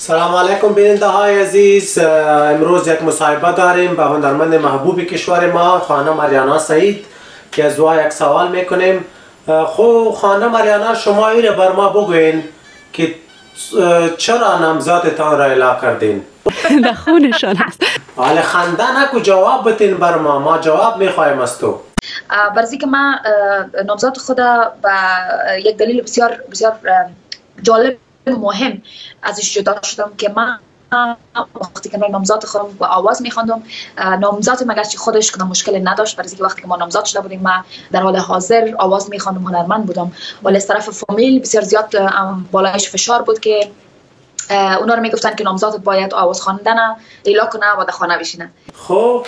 سلام علیکم بیننده های عزیز. امروز یک مصاحبه داریم با هنرمند محبوب کشور ما خانم آریانا سعید که از او یک سوال میکنیم. خانم آریانا، شما ایره بر ما بگوین که چرا نامزادتان را اعلام کردین؟ در خونشان هست. حالا خنده نکو، جواب بتین بر ما جواب میخوایم از تو. برزی که من نامزاد خود با یک دلیل بسیار جالب مهم ازش جدا شدم که من وقتی که نامزاد خودم با آواز میخواندم، نامزاد مگرچه خودش کنم مشکل نداشت، برای اینکه وقتی که ما نامزاد شده بودیم من در حال حاضر آواز میخواندم، هنرمند بودم، ولی از طرف فامیل بسیار زیاد بالایش فشار بود که اونا رو میگفتن که نامزاد باید آواز خواندن اعلام کنه و در خانه بشینه. خب